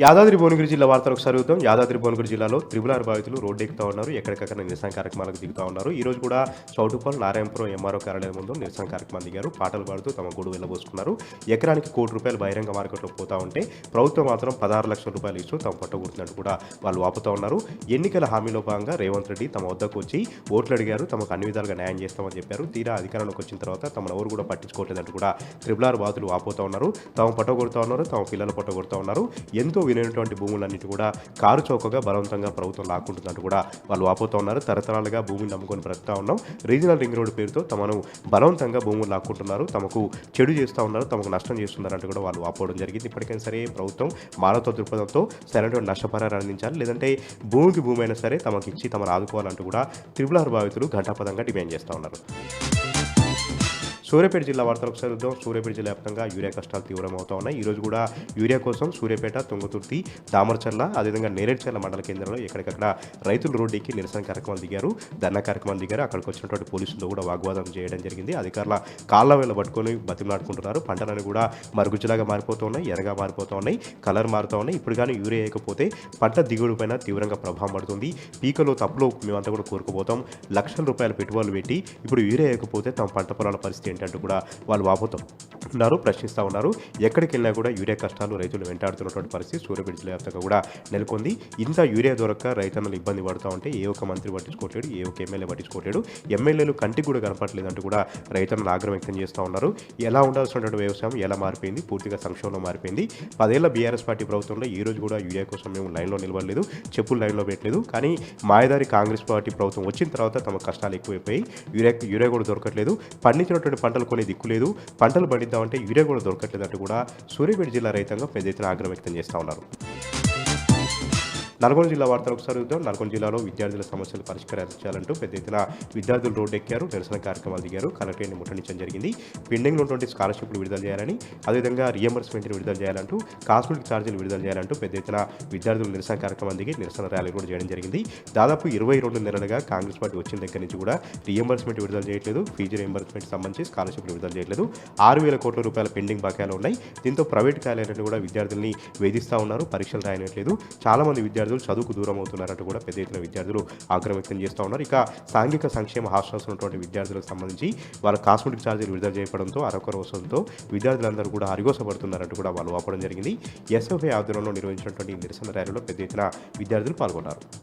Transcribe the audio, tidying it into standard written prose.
యాదాద్రి భువనగిరి జిల్లా వార్తలు ఒకసారి చూద్దాం. యాదాద్రి భువనగిరి జిల్లాలో త్రిబుల్ ఆర్ బాధితులు రోడ్డు ఎక్కుతా ఉన్నారు. ఎక్కడికక్కడ నిరసన కార్యక్రమాలకు దిగుతా ఉన్నారు. ఈ రోజు కూడా చౌటుప్పల్ నారాయణపురం ఎంఆర్ఓ కార్యాలయం ముందు నిరసన కార్యక్రమం దిగారు. పాటలు పాడుతూ తమ గొడుగు వెళ్ళబోసుకున్నారు. ఎకరానికి ₹1,00,00,000 బహిరంగ మార్కెట్లో పోతా ఉంటే ప్రభుత్వం మాత్రం ₹16 లక్షల ఇస్తూ తమ పట్టగొడుతున్నట్టు కూడా వాళ్ళు వాపుతా ఉన్నారు. ఎన్నికల హామీలో భాగంగా రేవంత్ రెడ్డి తమ వద్దకు వచ్చి ఓట్లు అడిగారు. తమకు అన్ని విధాలుగా న్యాయం చేస్తామని చెప్పారు. తీరా అధికారంలోకి వచ్చిన తర్వాత తమను ఎవరు కూడా పట్టించుకోవట్లేదంటూ కూడా త్రిబుల్ ఆర్ బాధితులు వాపోతా ఉన్నారు. తమ పట్టగొడుతూ ఉన్నారు. తమ పిల్లలు పట్టగొడుతూ ఉన్నారు. ఎంతో విలువైనటువంటి భూములన్నిటి కూడా కారు చౌకగా బలవంతంగా ప్రభుత్వం లాక్కుంటుందంటూ కూడా వాళ్ళు వాపోతూ ఉన్నారు. తరతరాలుగా భూమిని నమ్ముకొని బ్రతుకుతా ఉన్నాం. రీజనల్ రింగ్ రోడ్డు పేరుతో తమను బలవంతంగా భూములు లాక్కుంటున్నారు. తమకు చెడు చేస్తూ ఉన్నారు. తమకు నష్టం చేస్తున్నారంటూ కూడా వాళ్ళు వాపోవడం జరిగింది. ఇప్పటికైనా సరే ప్రభుత్వం మానవత్వ దృక్పథంతో సరైనటువంటి నష్టపరిహారం అందించాలి. లేదంటే భూమికి భూమి అయినా సరే తమకు ఇచ్చి తమను ఆదుకోవాలంటూ కూడా త్రిబుల్ ఆర్ బాధితులు ఘంటాపథంగా డిమాండ్ చేస్తూ ఉన్నారు. సూర్యాపేట జిల్లా వార్తలు ఒకసారి చూద్దాం. సూర్యాపేట జిల్లా వ్యాప్తంగా యూరియా కష్టాలు తీవ్రమవుతా ఉన్నాయి. ఈరోజు కూడా యూరియా కోసం సూర్యాపేట, తుంగతుర్తి, దామరచర్ల, అదేవిధంగా నేరేడ్చర్ల మండల కేంద్రంలో ఎక్కడికక్కడ రైతులు రోడ్డుకి నిరసన కార్యక్రమాలు దిగారు. ధర్నా కార్యక్రమాలు దిగారు. అక్కడికి వచ్చినటువంటి పోలీసులతో కూడా వాగ్వాదం చేయడం జరిగింది. అధికారుల కాళ్ళ వేళ పట్టుకొని బతిమలాడుకుంటున్నారు. పంటలను కూడా మరుగుజ్జులాగా మారిపోతూ ఉన్నాయి, ఎర్రగా మారిపోతూ ఉన్నాయి, కలర్ మారుతూ ఉన్నాయి. ఇప్పుడు కానీ యూరియా వేయకపోతే పంట దిగుడు పైన తీవ్రంగా ప్రభావం పడుతుంది. పీకలో తప్పులో మేమంతా కూడా కోరుకుపోతాం. లక్షల రూపాయల పెట్టుబడులు పెట్టి ఇప్పుడు యూరియా వేయకపోతే తమ పంట పొలాల పరిస్థితి అంటూ కూడా వాళ్ళు వాపోతున్నారు, ప్రశ్నిస్తూ ఉన్నారు. ఎక్కడికి వెళ్ళినా కూడా యూరియా కష్టాలు రైతులు వెంటాడుతున్నటువంటి పరిస్థితి సూర్యాపేట జిల్లా వ్యాప్తంగా కూడా నెలకొంది. ఇంత యూరియా దొరక్క రైతన్నలు ఇబ్బంది పడుతూ ఉంటే ఏ ఒక్క మంత్రి పట్టించుకోవట్లేడు, ఏ ఒక్క ఎమ్మెల్యే పట్టించుకోవట్లేడు. ఎమ్మెల్యేలు కంటికి కూడా కనపడలేదంటూ కూడా రైతన్నలు ఆగ్రహం వ్యక్తం చేస్తూ ఉన్నారు. ఎలా ఉండాల్సినటువంటి వ్యవసాయం ఎలా మారిపోయింది, పూర్తిగా సంక్షోభంలో మారిపోయింది. 10 ఏళ్ల బీఆర్ఎస్ పార్టీ ప్రభుత్వంలో ఈ రోజు కూడా యూరియా కోసం మేము లైన్లో నిలబడలేదు, చెప్పులు లైన్లో పెట్టలేదు. కానీ మాయదారి కాంగ్రెస్ పార్టీ ప్రభుత్వం వచ్చిన తర్వాత తమ కష్టాలు ఎక్కువైపోయి యూరియా కూడా దొరకట్లేదు. పండించినటువంటి పంటలు కొన్ని దిక్కులేదు. పంటలు పండిద్దామంటే యూరియా కూడా దొరకట్లేదంటూ కూడా సూర్యాపేట జిల్లా రైతాంగం పెద్ద ఎత్తున ఆగ్రహం వ్యక్తం చేస్తూ ఉన్నారు. నల్గొండ జిల్లా వార్తలు ఒకసారి చూద్దాం. నల్గొండ జిల్లాలో విద్యార్థుల సమస్యలు పరిష్కరించాలంటూ పెద్ద ఎత్తున విద్యార్థులు రోడ్డు ఎక్కారు, నిరసన కార్యక్రమాలు దిగారు. కలెక్టరేట్ని ముట్టడించడం జరిగింది. పెండింగ్లో ఉన్నటువంటి స్కాలర్షిప్లు విడుదల చేయాలని, అదేవిధంగా రియంబర్స్మెంట్ని విడుదల చేయాలంటూ, కాస్మెటిక్ ఛార్జీలు విడుదల చేయాలంటూ పెద్ద ఎత్తున విద్యార్థులు నిరసన కార్యక్రమాలు దిగి నిరసన ర్యాలీ కూడా చేయడం జరిగింది. దాదాపు 22 నెలలుగా కాంగ్రెస్ పార్టీ వచ్చిన దగ్గర నుంచి కూడా రియంబర్స్మెంట్ విడుదల చేయట్లేదు. ఫీజు రియంబర్స్మెంట్ సంబంధించి స్కాలర్షిప్లు విడుదల చేయట్లేదు. ₹6,000 కోట్ల పెండింగ్ బకాయిలు ఉన్నాయి. దీంతో ప్రైవేట్ కాలేజీలను కూడా విద్యార్థుల్ని వేధిస్తూ ఉన్నారు. పరీక్షలు రాయనట్లేదు. చాలా మంది విద్యార్థులు చదువుకు దూరం అవుతున్నారంటూ కూడా పెద్ద ఎత్తున విద్యార్థులు ఆగ్రహం వ్యక్తం చేస్తూ ఉన్నారు. ఇక సాంఘిక సంక్షేమ హాస్టల్స్ ఉన్నటువంటి విద్యార్థులకు సంబంధించి వాళ్ళ కాస్మెటిక్ ఛార్జీలు విడుదల చేయడంతో అరకొర వసతులతో విద్యార్థులందరూ కూడా అరిగోసపడుతున్నారంటూ కూడా వాళ్ళు వాపడం జరిగింది. ఎస్ఎఫ్ఐ ఆధ్వర్యంలో నిర్వహించినటువంటి నిరసన ర్యాలీలో పెద్ద ఎత్తున విద్యార్థులు పాల్గొన్నారు.